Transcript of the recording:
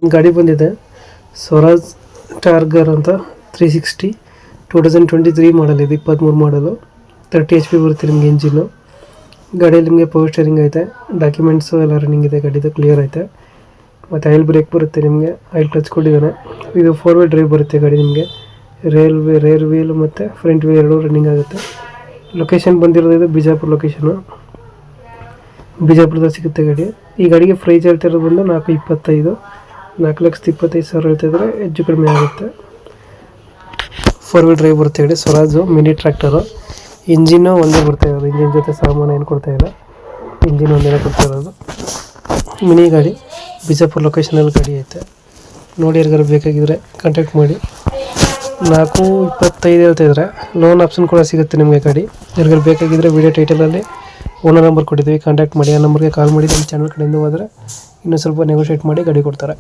ಗಾಡಿ ಬಂದಿದೆ ಸ್ವರಾಜ್ ಟಾರ್ಗರ್ ಅಂತ 360 2023 ಮಾಡಲ್ ಇದು 23 ಮಾಡಲು 30 HP ಬರುತ್ತೆ ನಿಮಗೆ ಇಂಜಿನ್ನು. ಗಾಡಿಯಲ್ಲಿ ನಿಮಗೆ ಪವರ್ ಸ್ಟೇರಿಂಗ್ ಐತೆ, ಡಾಕ್ಯುಮೆಂಟ್ಸು ಎಲ್ಲ ರನ್ನಿಂಗ್ ಇದೆ, ಗಾಡಿದು ಕ್ಲಿಯರ್ ಐತೆ. ಮತ್ತು ಆಯಿಲ್ ಬ್ರೇಕ್ ಬರುತ್ತೆ ನಿಮಗೆ, ಆಯಿಲ್ ಟಚ್ ಕೊಟ್ಟಿದ್ದಾನೆ. ಇದು 4 ವೀಲ್ ಡ್ರೈವ್ ಬರುತ್ತೆ ಗಾಡಿ ನಿಮಗೆ. ರೇರ್ ವೀಲ್ ಮತ್ತು ಫ್ರಂಟ್ ವೀಲ್ ಎರಡೂ ರನ್ನಿಂಗ್ ಆಗುತ್ತೆ. ಲೊಕೇಶನ್ ಬಂದಿರೋದು ಇದು ಬಿಜಾಪುರ ಲೊಕೇಶನು, ಬಿಜಾಪುರದಲ್ಲಿ ಸಿಗುತ್ತೆ ಗಾಡಿ. ಈ ಗಾಡಿಗೆ ಪ್ರೈಸ್ ಹೇಳ್ತಾ ಇರೋದು ಬಂದು 4,25,000 4,25,000 ಹೇಳ್ತಿದ್ರೆ ಹೆಚ್ಚು ಕಡಿಮೆ ಆಗುತ್ತೆ. 4 ವೀಲ್ ಡ್ರೈವ್ ಬರುತ್ತೆ ಗಾಡಿ, ಸ್ವರಾಜು ಮಿನಿ ಟ್ರ್ಯಾಕ್ಟರು. ಇಂಜಿನ್ನು ಒಂದೇ ಬರ್ತಾ ಇರೋದು, ಇಂಜಿನ್ ಜೊತೆ ಸಾಮಾನು ಏನು ಕೊಡ್ತಾ ಇಲ್ಲ, ಇಂಜಿನ್ ಒಂದೇ ಕೊಡ್ತಾ ಇರೋದು. ಮಿನಿ ಗಾಡಿ, ಬಿಜಾಪುರ ಲೊಕೇಶನಲ್ಲಿ ಗಾಡಿ ಐತೆ. ನೋಡಿ ಯಾರಿಗಾರು ಬೇಕಾಗಿದ್ದರೆ ಕಾಂಟ್ಯಾಕ್ಟ್ ಮಾಡಿ. 4,25,000 ಹೇಳ್ತಾಯಿದ್ರೆ ಲೋನ್ ಆಪ್ಷನ್ ಕೂಡ ಸಿಗುತ್ತೆ ನಿಮಗೆ ಗಾಡಿ. ಯಾರಿಗಾರು ಬೇಕಾಗಿದ್ದರೆ ವಿಡಿಯೋ ಟೈಟಲಲ್ಲಿ ಓನರ್ ನಂಬರ್ ಕೊಟ್ಟಿದ್ದೀವಿ, ಕಾಂಟ್ಯಾಕ್ಟ್ ಮಾಡಿ. ಆ ನಂಬರ್ಗೆ ಕಾಲ್ ಮಾಡಿ ನಮ್ಮ ಚಾನಲ್ ಕಡೆಯಿಂದ ಹೋದರೆ ಇನ್ನೂ ಸ್ವಲ್ಪ ನೆಗೋಷಿಯೇಟ್ ಮಾಡಿ ಗಾಡಿ ಕೊಡ್ತಾರೆ.